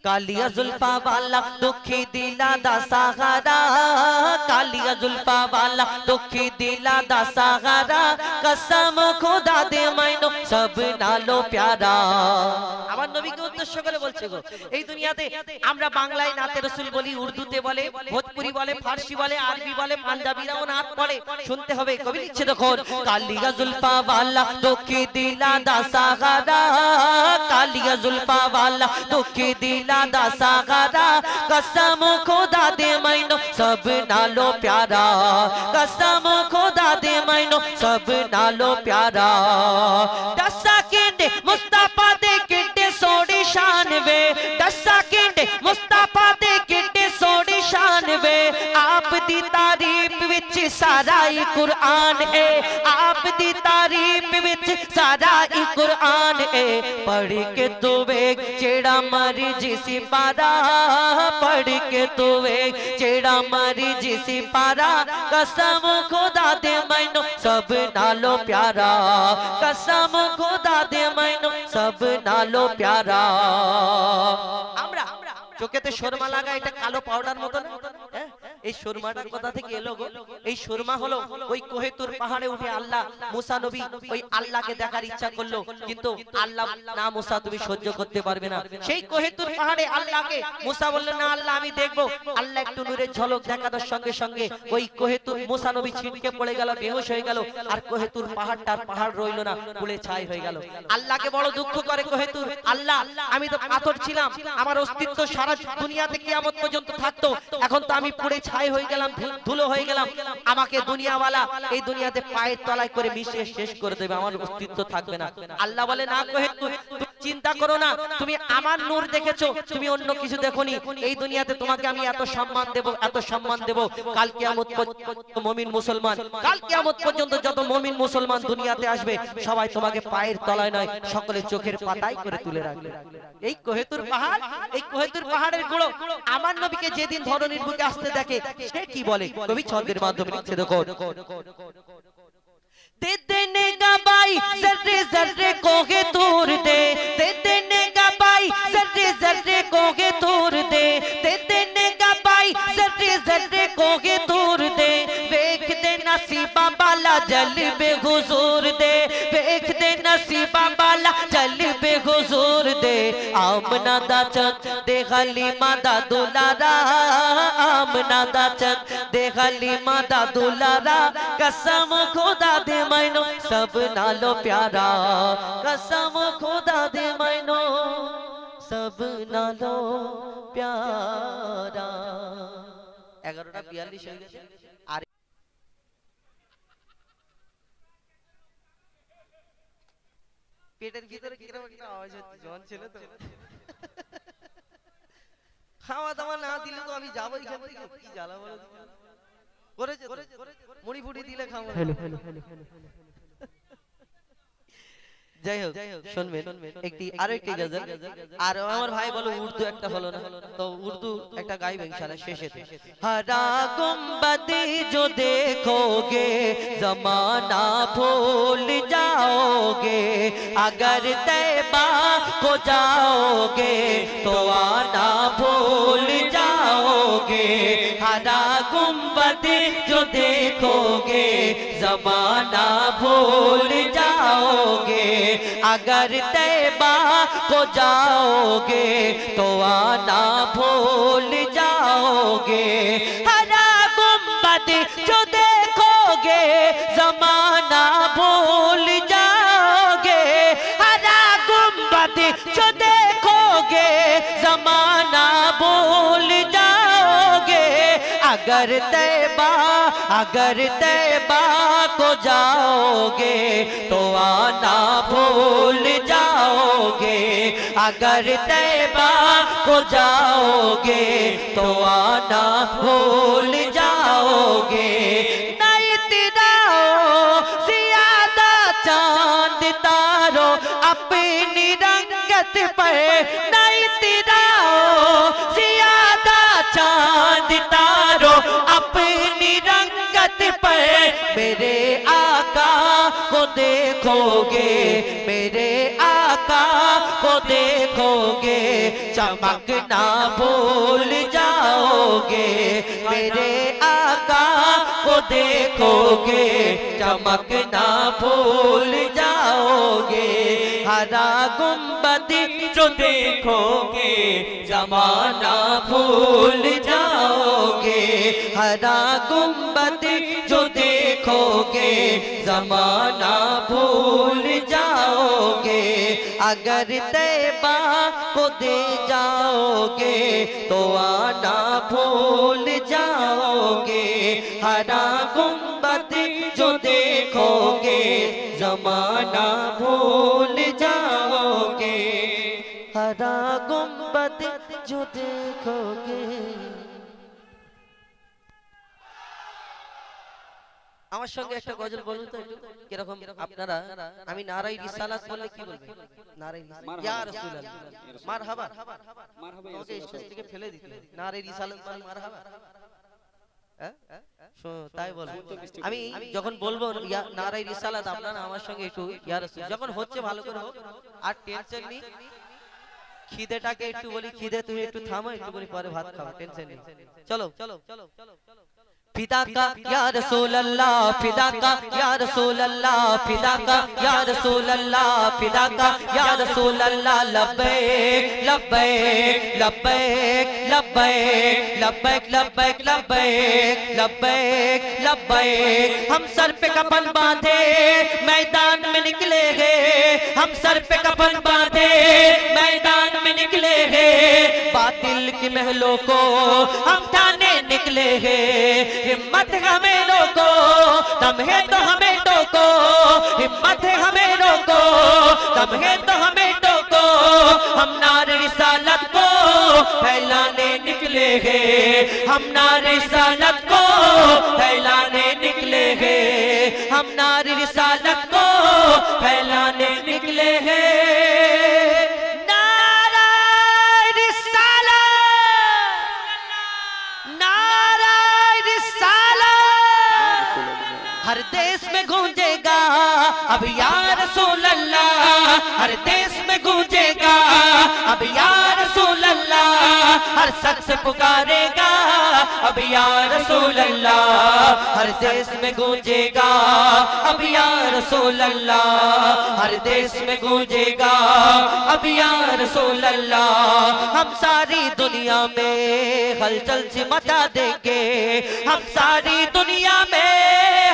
कालिया जुल्फा वाला दुखी दिला दा सहारा, कालिया जुल्फा वाला दुखी दिला दा सहारा, कसम खुदा दे मैनो सब नालो प्यारा। আমার নবীকে উদ্দেশ্য করে বলছে গো, এই দুনিয়াতে আমরা বাংলায় নাতে রাসূল বলি, উর্দুতে বলে, ভোজপুরি বলে, ফারসি বলে, আরবি বলে, পাঞ্জাবিরাও নাত পড়ে, শুনতে হবে। কবি লিখছে দেখুন, কালিয়া जुल्फा वाला दुखी दिला दा सहारा, कालिया जुल्फा वाला दुखी दिला दा सहारा, कसम खुदा दे मैनो सब नालो प्यारा, कसम खुदा दे मैनो सब नालो प्यारा। दसा किंडे मुस्तफा दे किंडे सोड़ी शान वे, दसा किंडे मुस्तफा दे किंडे सोड़ी शान वे, आप दी तारीफ विच सारा ही कुरान है, आप दी तारीफ विच सारा ही कुरान है। पढ़ के तू वेख जेड़ा मर्जी सी पारा, पढ़ के तू वेख जेड़ा मर्जी सी पारा, कसम खुदा दे मैनो सब नालो प्यारा, कसम खुदा दे मैनो सब नालो प्यारा। আমরা চোখেতে সুরমা লাগা, এটা কালো পাউডার মতো না, এই সুরমাটার কথা থেকে এলো গো। এই সুরমা হলো ওই কোহেতুর পাহাড়ে উঠে আল্লাহ মুসা নবী ওই আল্লাহকে দেখার ইচ্ছা করলো, কিন্তু আল্লাহ না মুসা তুমি সহ্য করতে পারবে না। সেই কোহেতুর পাহাড়ে আল্লাহকে মুসা বললেন না আল্লাহ আমি দেখবো। আল্লাহ একটু নূরের ঝলক দেখানোর সঙ্গে সঙ্গে ওই কোহেতুর মুসা নবী ছিটকে পড়ে গেল, বেহুশ হয়ে গেল, আর কোহেতুর পাহাড়টার পাহাড় রইল না, পুড়ে ছাই হয়ে গেল। আল্লাহকে বড় দুঃখ করে কোহেতুর, আল্লাহ আমি তো পাথর ছিলাম, আমার অস্তিত্ব সারা দুনিয়াতে কিয়ামত পর্যন্ত থাকতো, এখন তো আমি পুড়ে ছাই হয়ে গেলাম, ধুলো হয়ে গেলাম, আমাকে দুনিয়াওয়ালা এই দুনিয়াতে পায়ের তলায় করে মিশিয়ে শেষ করে দেবে, আমার অস্তিত্ব থাকবে না। আল্লাহ বলে না কোহেতুর তুমি চিন্তা করো না, তুমি আমার নূর দেখেছো, তুমি অন্য কিছু দেখোনি। এই দুনিয়াতে তোমাকে আমি এত সম্মান দেব, এত সম্মান দেব, কাল কিয়ামত পর্যন্ত মুমিন মুসলমান, কাল কিয়ামত পর্যন্ত যত মুমিন মুসলমান দুনিয়াতে আসবে সবাই তোমাকে পায়ের তলায় নয় সকলে চোখের পাতায় করে তুলে রাখবে। এই কোহেতুর পাহাড়, এই কোহেতুর পাহাড়ের গুলো আমার নবীকে যেদিন ধরনীর বুকে আসতে দেখে সে কি বলে কবি ছন্দের মাধ্যমে লিখছে দেখো, दे देने का भाई जर्रे जर्रे कोहे तोड़ दे, दे देने का भाई जर्रे जर्रे कोहे तोड़ दे, दे देने का भाई जर्रे जर्रे कोहे तोड़ दे, देख दे नसीबा बाला जल बे हुजूर दे, देख दे नसीबा बाला जल बे हुजूर दे। आमना दा चंद दे हलीमा दा दुलारा, आमना दा चंद दे हलीमा दा दुलारा, कसम खुदा दे मैनो सब नालो प्यारा, कसम खुदा दे मैनो सब नालो प्यारा। 11:42 হয়ে গেছে। আর পেটের ভিতরে কিরকম একটা আওয়াজ হচ্ছে, জন ছিল তো খাওয়া দাওয়া না দিলে তো আমি যাবো এখান থেকে, কি জ্বালা বলো করেছে মুড়ি ফুড়ি দিলে খাবো। যাই হোক শুনবেন একটি আরো একটি গজল, আর আমার ভাই বলো উর্দু একটা হলো না, তো উর্দু একটা গাইব ইনশাআল্লাহ শেষেতে। हरा गुंबद जो देखोगे जमाना भूल जाओगे, अगर तैबा को जाओगे तो आना भूल जाओगे, हरा गुंबद जो देखोगे जमाना भूल जाओगे, अगर तैबा को जाओगे तो आना भूल जाओगे, हरा गुंबद जो देखोगे जमाना भूल जाओगे, हरा गुंबद जो देखोगे जमाना भूल जाओगे, अगर तैबा को जाओगे तो आना भूल जाओगे, अगर तैबा को जाओगे तो आना भूल जाओगे। नहीं तिराओ ज़ियादा चांद तारो अपनी रंगत पर, नहीं तिराओ ज़ियादा चांद तारो अपनी रंगत पर, मेरे आका को देखोगे, मेरे आका को देखोगे, चमकना भूल जाओगे। मेरे आका को देखोगे, चमकना भूल जाओगे। हरा गुंबद जो देखोगे, जमाना भूल जाओगे। हरा गुंबद जो देखोगे, जमाना भूल जाओगे। अगर तैबा को दे जाओगे, तो आना भूल जाओगे। हरा गुंबद जो देखोगे, जमाना भूल जाओगे। हरा गुंबद जो देखोगे। আমার সঙ্গে একটা গজল বলুন তো একটু কিরকম আপনারা। আমি নারায়ে রিসালাত বললে কি বলবেন? নারায়ে রিসালাত ইয়া রাসূলুল্লাহ মারহাবা। মারহাবা ওকে স্টেজ থেকে ফেলে দিতে। নারায়ে রিসালাত বল মারহাবা। হ্যাঁ তাই বলুন। আমি যখন বলবো ইয়া নারায়ে রিসালাত, আপনারা আমার সঙ্গে একটু ইয়া রাসূল যখন হচ্ছে ভালো করে হোক, আর টেনশন নেই। খিদেটাকে একটু বলি, খিদে তুমি একটু থামো, একটু বলি পরে ভাত খাও, টেনশন নেই। চলো চলো চলো চলো। फिदा का या रसूल अल्लाह, फिदा का या रसूल अल्लाह, फिदा का या रसूल अल्लाह, फिदा का या रसूल अल्लाह। लब्बैक लब्बैक लब्बैक लब्बैक लब्बैक लब्बैक लब्बैक लब्बैक लब्बैक। हम सर पे कफन बांधे मैदान में निकले हैं, हम सर पे कफन बांधे मैदान में निकले हैं। बातिल की महलों को हम ठाने निकले हैं। हिम्मत हमें रोको, दम है तो हमें टोको। हिम्मत है हमें रोको, दम है तो हमें टोको। हम नारे रिसालत को फैलाने निकले हैं, हम नारे रिसालत को फैलाने निकले हैं। हम नारे रिसालत को फैलाने निकले हैं। हर देश में गूंजेगा अब या रसूल अल्लाह, हर देश में गूंजेगा अब या रसूल अल्लाह। हर शख्स पुकारेगा अब या रसूल अल्लाह, हर देश में गूंजेगा अब या रसूल अल्लाह। हर देश में गूंजेगा अब या रसूल अल्लाह। हम सारी दुनिया में हलचल से मचा देंगे, हम सारी दुनिया में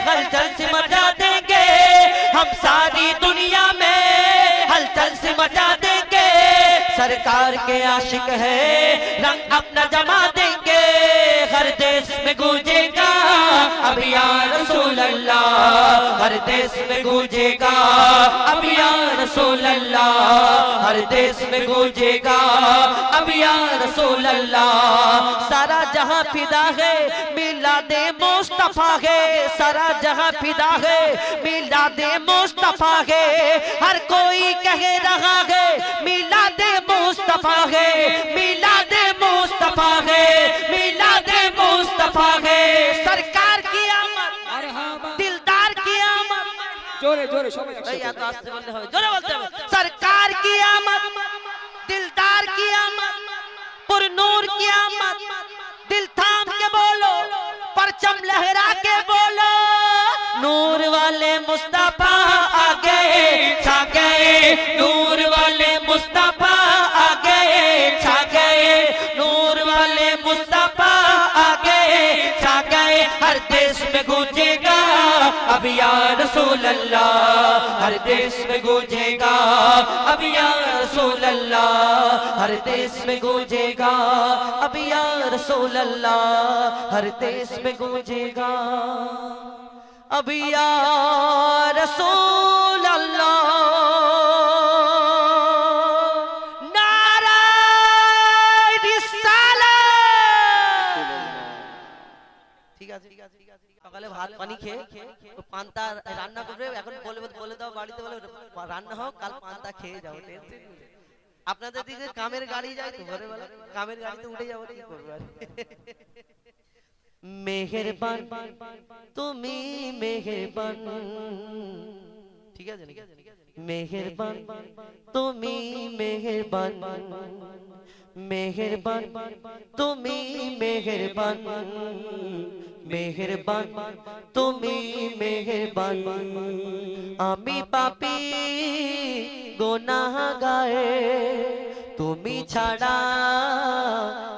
हलचल से मचा देंगे। हम सारी दुनिया में हलचल से मचा देंगे। सरकार के आशिक है रंग अपना जमा देंगे। हर देश में गूंजेगा अब या रसूल अल्लाह, हर देश में गूंजेगा अब या रसूल अल्लाह। हर देश में गूंजेगा अब या रसूल अल्लाह। सारा जहां फिदा है मिलादे मुस्तफा है, सारा जहां फिदा है मिलादे मुस्तफा है। हर कोई कह रहा है मिलादे मुस्तफा है, मिलादे मुस्तफा है, मिलादे मुस्तफा है। सरकार की आमद, दिलदार की आमद। जोरे जोरे सबाई आस्ते बोलते হবে, जोरे बोलते হবে। सरकार की आमद, दिलदार की आमद, पुरनूर की आमद। दिल थाम के बोलो, परचम लहरा के बोलो। नूर वाले मुस्तफा आ गए छा गए, नूर वाले मुस्तफा आ गए छा गए, नूर वाले मुस्तफा आ गए छा गए। हर देश में गूंजेगा अब या रसूल अल्लाह, हर देश में गूंजेगा अब या रसूल अल्लाह। हर देश में गूंजेगा अब या रसूल अल्लाह, हर देश में गूंजेगा अब या रसूल अल्लाह। नाराये रिसालत। ঠিক আছে ঠিক আছে ঠিক আছে। সকালে ভাত পানি খেয়ে পান্তা রান্না করবে, এখন বলে দাও বাড়িতে, বলে রান্না হোক, কাল পান্তা খেয়ে যাও। টেনশন নেই। আপনাদের দিকে কামের গাড়ি যায় তো, ভোরবেলা কামের গাড়িতে উঠে যাবো, কি করবে আর। মেহেরবান তুমি মেহেরবান, ঠিক আছে মেহেরবান তুমি মেহেরবান মেহেরবান তুমি মেহেরবান মেহেরবান তুমি মেহেরবান আমি পাপী গুনাহগার তুমি ছাড়া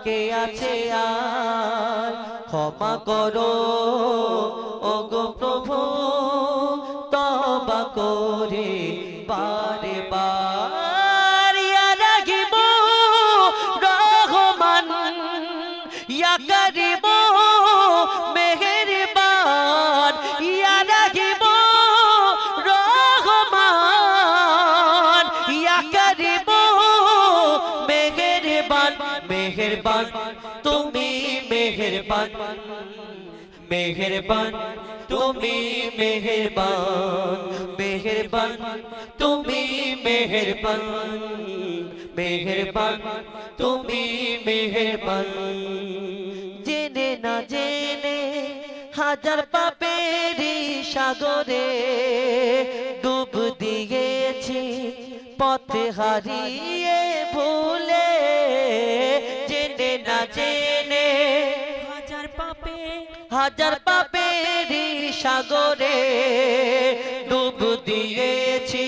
কে আছে আর ক্ষমা করো ওগো প্রভু তওবা করে বারে বার ইয়া রাহিম রহমান ইয়া করিম মেহেরবান ইয়া রাহিম রহমান ইয়া করিম মেহেরবান মেহেরবান তুমি মেহেরবান মেহেরবান তুমি মেহেরবান মেহেরবান তুমি মেহেরবান মেহেরবান তুমি মেহেরবান জেনে না জেনে হাজার পাপের সাগরে ডুব দিয়েছি পথ হারিয়ে ভুলে জেনে না জেনে হাজার পাপের সাগরে ডুব দিয়েছি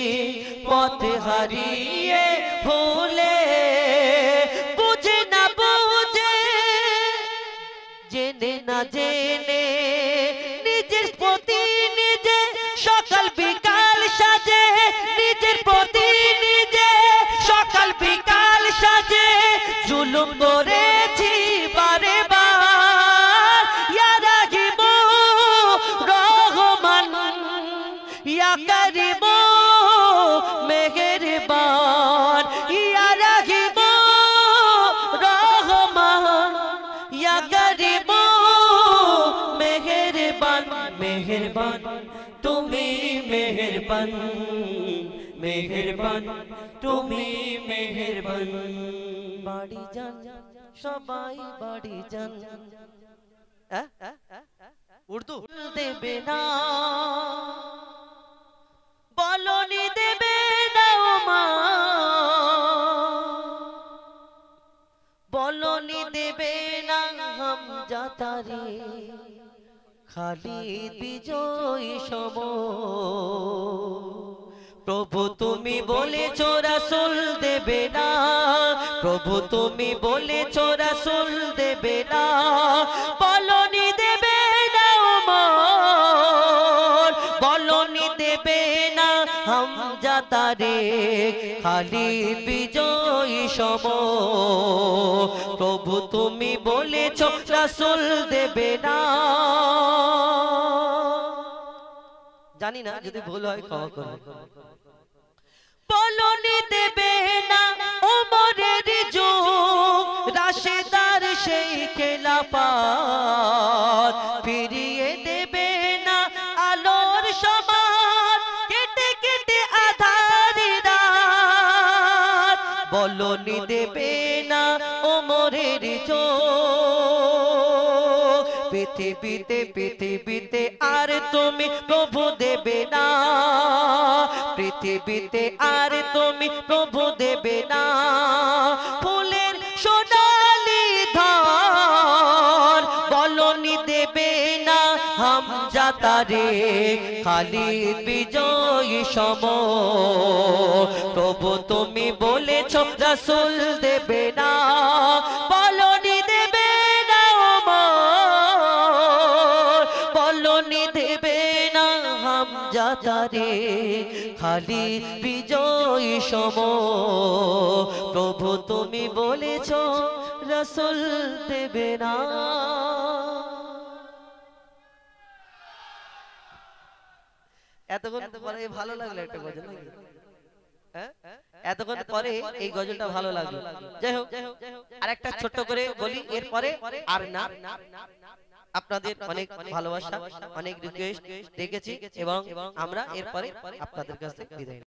পথ হারিয়ে ভুলে বুঝে না বুঝে জেনে না জেনে নিজের প্রতি নিজে সকাল বিকাল সাজে নিজের প্রতি নিজে সকাল বিকাল সাজে জুলুম করেছি বারে বার ইয়া রাহিম রহমান ইয়া করিম মেহেরবান ইয়া রাহিম রহমান ইয়া করিম মেহেরবান মেহেরবান তুমি মেহেরবান মেহেরবান তুমি মেহেরবান বাড়ি যান সবাই বাড়ি যান উর্দু দেবে না বলনি দেবে না মা বলনি দেবে না হামজাতারে খালিদ বিজয়ী সম প্রভু তুমি বলেছো রাসূল দেবে না প্রভু তুমি বলেছো রাসূল দেবে না বলনি দেবে না ওমর বলনি দেবে না হামজা তারে খালিদ বিজয়ী সম প্রভু তুমি বলেছো রাসূল দেবে না জানি না যদি ভুল হয় ক্ষমা করবেন বলনি দেবে না ওমরের যুগ রাশেদার সেই খেলাফত ফিরিয়ে দেবে না আলোর সমান কেটে কেটে আধার রাত বলনি দেবে না ওমরের যুগ পৃথিবীতে পৃথিবীতে আর তুমি প্রভু দেবে না পৃথিবীতে আর তুমি প্রভু দেবে না ফুলের সোনালি ধর বলনি দেবে না হামজা তারে খালিদ বিজয়ী সম প্রভু তুমি বলেছো রাসূল দেবে না বলনি দেবে না ওমর বলনি দেবে না হামজা তারে খালিদ বিজয়ী সম প্রভু তুমি বলেছো রাসূল দেবে না এতক্ষণ পরে ভালো লাগলো একটা গজল নাকি এতক্ষণ পরে এই গজলটা ভালো লাগলো যাই হোক আরেকটা ছোট্ট করে বলি এরপরে আর না আপনাদের অনেক ভালোবাসা অনেক রিকোয়েস্ট রেখেছি এবং আমরা এরপরে আপনাদের কাছে বিদায়